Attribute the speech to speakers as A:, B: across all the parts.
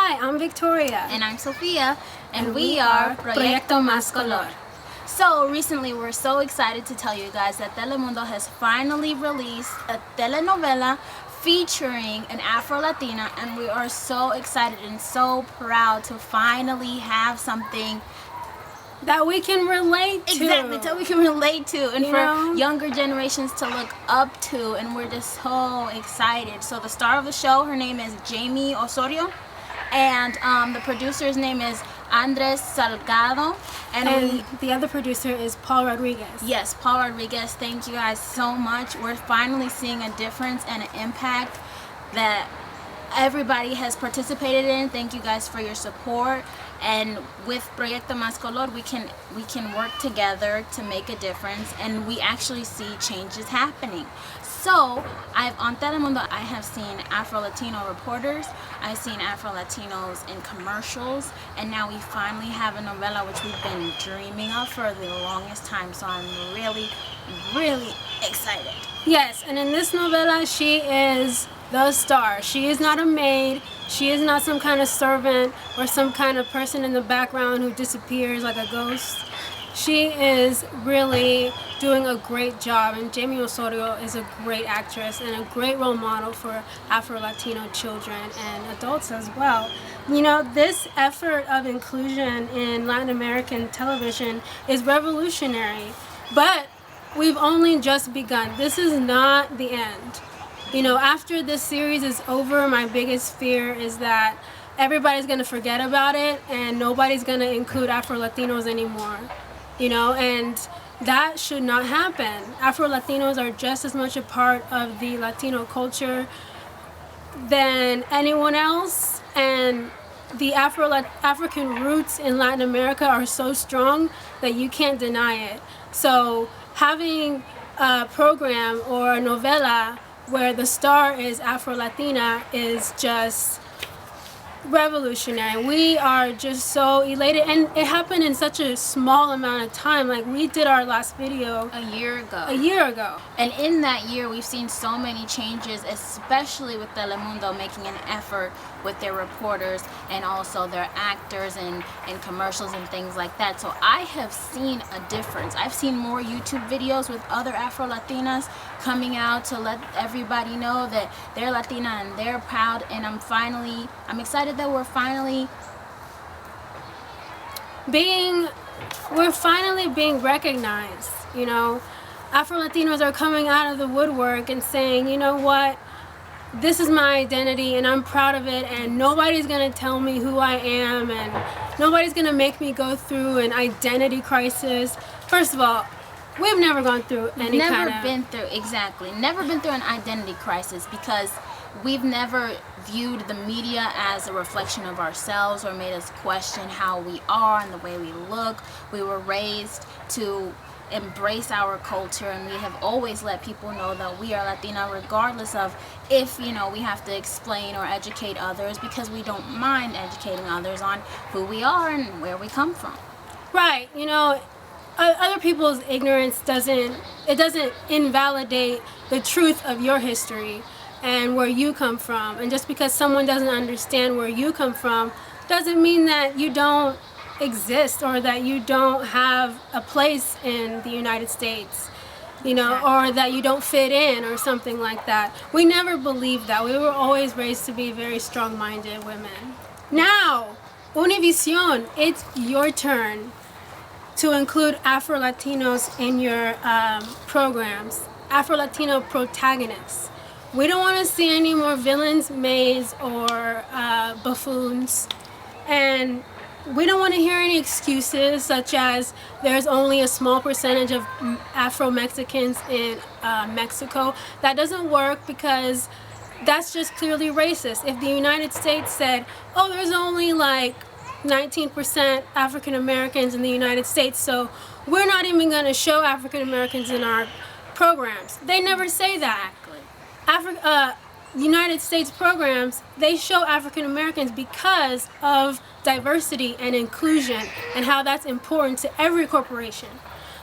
A: Hi, I'm Victoria.
B: And I'm Sofia, and we are Proyecto Más Color. So recently we're so excited to tell you guys that Telemundo has finally released a telenovela featuring an Afro-Latina, and we are so excited and so proud to finally have something
A: that we can relate to.
B: Exactly, that we can relate to, and for younger generations to look up to, and we're just so excited. So the star of the show, her name is Jamie Osorio, and the producer's name is Andres Salgado,
A: and the other producer is Paul Rodriguez.
B: Yes, Paul Rodriguez. Thank you guys so much. We're finally seeing a difference and an impact that everybody has participated in. Thank you guys for your support. And with Proyecto Más Color, we can work together to make a difference, and we actually see changes happening. So on Telemundo, I have seen Afro-Latino reporters, I've seen Afro-Latinos in commercials, and now we finally have a novela which we've been dreaming of for the longest time. So I'm really, really excited.
A: Yes, and in this novela, she is the star. She is not a maid. She is not some kind of servant or some kind of person in the background who disappears like a ghost. She is really doing a great job, and Jamie Osorio is a great actress and a great role model for Afro-Latino children and adults as well. You know, this effort of inclusion in Latin American television is revolutionary, but we've only just begun. This is not the end. You know, after this series is over, my biggest fear is that everybody's going to forget about it and nobody's going to include Afro-Latinos anymore. You know, and that should not happen. Afro-Latinos are just as much a part of the Latino culture than anyone else, and the African roots in Latin America are so strong that you can't deny it. So having a program or a novela where the star is Afro-Latina is just revolutionary. We are just so elated, and it happened in such a small amount of time. Like, we did our last video
B: a year ago, and in that year we've seen so many changes, especially with Telemundo making an effort with their reporters and also their actors and commercials and things like that. So I have seen a difference. I've seen more YouTube videos with other Afro-Latinas coming out to let everybody know that they're Latina and they're proud, and I'm excited that we're finally being recognized. You know, Afro-Latinos are coming out of the woodwork and saying, you know what, this is my identity and I'm proud of it, and nobody's gonna tell me who I am, and nobody's gonna make me go through an identity crisis. First of all, we've never gone through any never been through an identity crisis, because we've never viewed the media as a reflection of ourselves or made us question how we are and the way we look. We were raised to embrace our culture, and we have always let people know that we are Latina, regardless of if, you know, we have to explain or educate others, because we don't mind educating others on who we are and where we come from.
A: Right. You know, other people's ignorance doesn't invalidate the truth of your history and where you come from. And just because someone doesn't understand where you come from doesn't mean that you don't exist or that you don't have a place in the United States, you know, or that you don't fit in or something like that. We never believed that. We were always raised to be very strong-minded women. Now, Univision, it's your turn to include Afro-Latinos in your programs, Afro-Latino protagonists. We don't want to see any more villains, maids, or buffoons. And we don't want to hear any excuses such as there's only a small percentage of Afro-Mexicans in Mexico. That doesn't work, because that's just clearly racist. If the United States said, oh, there's only like 19% African Americans in the United States, so we're not even going to show African Americans in our programs. They never say that. United States programs, they show African Americans because of diversity and inclusion and how that's important to every corporation.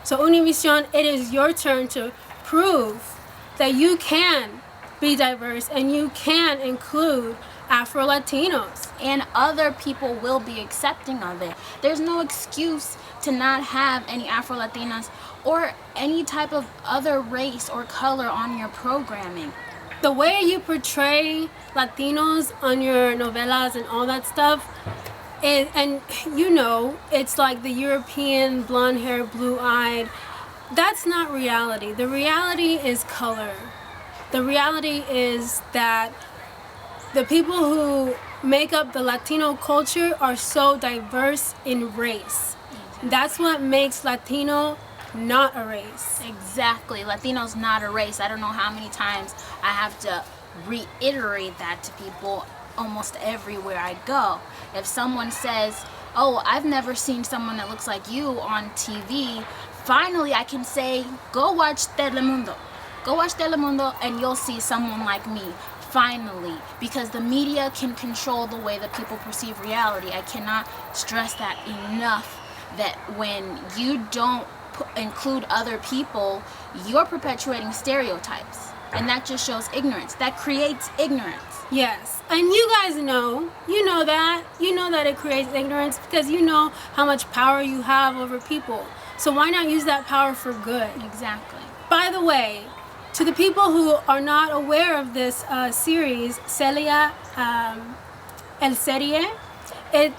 A: So Univision, it is your turn to prove that you can be diverse and you can include
B: Afro-Latinos.
C: And other people will be accepting of it. There's no excuse to not have any Afro-Latinas or any type of other race or color on your programming.
B: The way you portray Latinos on your novelas and all that stuff, and you know, it's like the European blonde hair, blue eyed. That's not reality. The reality is color. The reality is that the people who make up the Latino culture are so diverse in race. That's what makes Latino not a race.
C: Exactly. Latino's not a race. I don't know how many times I have to reiterate that to people almost everywhere I go. If someone says, oh, I've never seen someone that looks like you on TV, finally I can say, go watch Telemundo. Go watch Telemundo and you'll see someone like me. Finally, because the media can control the way that people perceive reality. I cannot stress that enough, that when you don't include other people, you're perpetuating stereotypes, and that just shows ignorance. That creates ignorance.
B: Yes, and you guys know, you know that it creates ignorance because you know how much power you have over people. So why not use that power for good?
C: Exactly.
B: By the way, to the people who are not aware of this series, Celia El Serie, it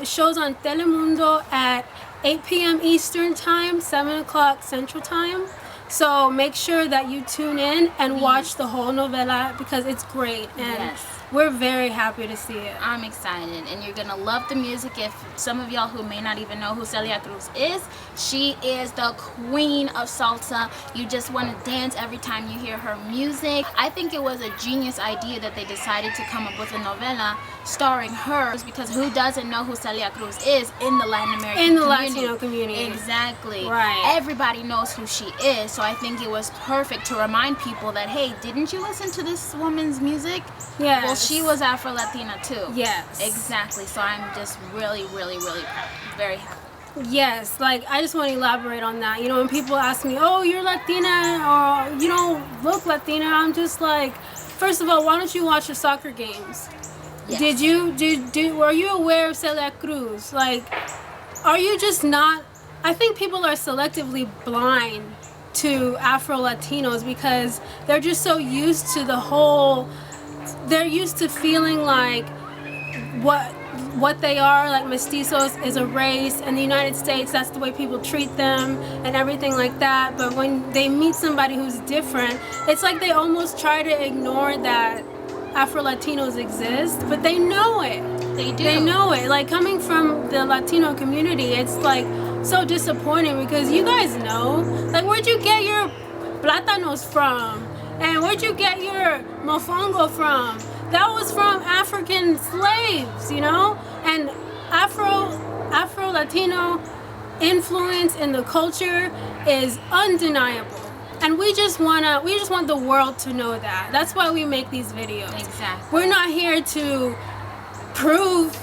B: shows on Telemundo at 8 p.m. Eastern Time, 7 o'clock Central Time. So make sure that you tune in and watch the whole novela because it's great. And we're very happy to see it.
C: I'm excited, and you're gonna love the music. If some of y'all who may not even know who Celia Cruz is, she is the queen of salsa. You just want to dance every time you hear her music. I think it was a genius idea that they decided to come up with a novela starring her, because who doesn't know who Celia Cruz is in the Latin American
B: in the
C: community?
B: Latino community.
C: Exactly.
B: Right.
C: Everybody knows who she is, so I think it was perfect to remind people that, hey, didn't you listen to this woman's music?
B: Yes.
C: Well, she was Afro-Latina too.
B: Yes.
C: Exactly. So I'm just really, really, really proud. Very happy.
B: Yes, like I just want to elaborate on that. You know, when people ask me, oh, you're Latina or you don't look Latina, I'm just like, first of all, why don't you watch the soccer games?
C: Yes.
B: Were you aware of Celia Cruz? Like, are you just not? I think people are selectively blind to Afro-Latinos because they're just so used to the whole, they're used to feeling like what they are, like mestizos is a race. In the United States, that's the way people treat them and everything like that. But when they meet somebody who's different, it's like they almost try to ignore that Afro-Latinos exist, but they know it.
C: They do.
B: They know it. Like, coming from the Latino community, it's like so disappointing because you guys know, like, where'd you get your plátanos from? And where'd you get your mofongo from? That was from African slaves, you know? And Afro-Latino influence in the culture is undeniable. And we just want the world to know that. That's why we make these videos.
C: Exactly.
B: We're not here to prove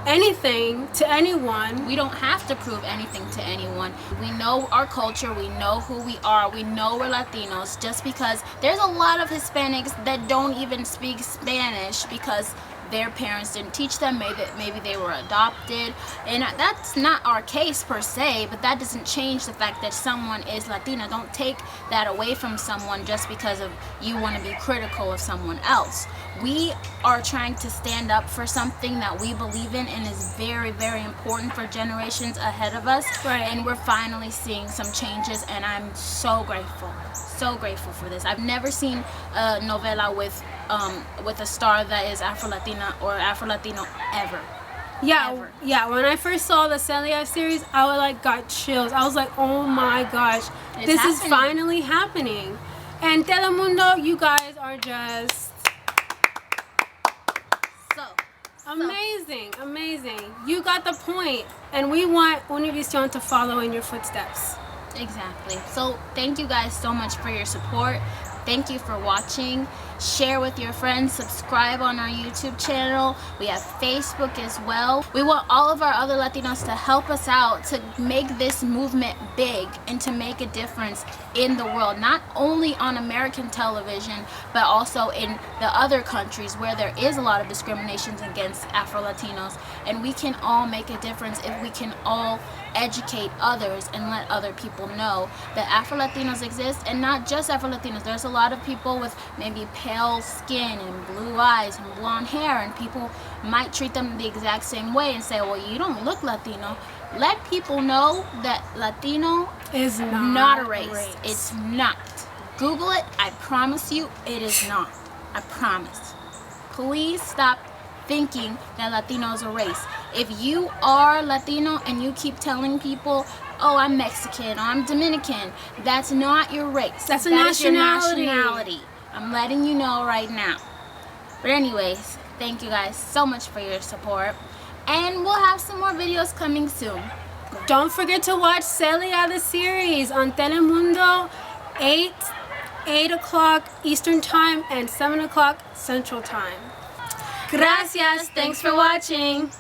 B: anything to anyone.
C: We don't have to prove anything to anyone. We know our culture, we know who we are, we know we're Latinos, just because there's a lot of Hispanics that don't even speak Spanish because their parents didn't teach them, maybe they were adopted, and that's not our case per se, but that doesn't change the fact that someone is Latina. Don't take that away from someone just because of you want to be critical of someone else. We are trying to stand up for something that we believe in and is very, very important for generations ahead of us.
B: Right.
C: And we're finally seeing some changes, and I'm so grateful for this. I've never seen a novela with a star that is Afro-Latina or Afro-Latino ever.
B: Yeah,
C: Ever.
B: yeah. When I first saw the Celia series, I got chills. I was like, oh my gosh, this is finally happening. And Telemundo, you guys are just amazing. You got the point, and we want Univision to follow in your footsteps.
C: Exactly. So thank you guys so much for your support. Thank you for watching. share with your friends, subscribe on our YouTube channel. We have Facebook as well. We want all of our other Latinos to help us out to make this movement big and to make a difference in the world, not only on American television, but also in the other countries where there is a lot of discriminations against Afro-Latinos. And we can all make a difference if we can all educate others and let other people know that Afro-Latinos exist, and not just Afro-Latinos. There's a lot of people with maybe pale skin and blue eyes and blonde hair, and people might treat them the exact same way and say, well, you don't look Latino. Let people know that Latino
B: is
C: not a race. It's not. Google it. I promise you it is not. I promise. Please stop thinking that Latino is a race. If you are Latino and you keep telling people, oh, I'm Mexican or I'm Dominican, that's not your race.
B: That's a
C: That is your
B: nationality.
C: nationality. I'm letting you know right now. But anyways, thank you guys so much for your support. And we'll have some more videos coming soon.
B: Don't forget to watch Celia the series on Telemundo, 8 o'clock Eastern Time and 7 o'clock Central Time. Gracias. Thanks for watching.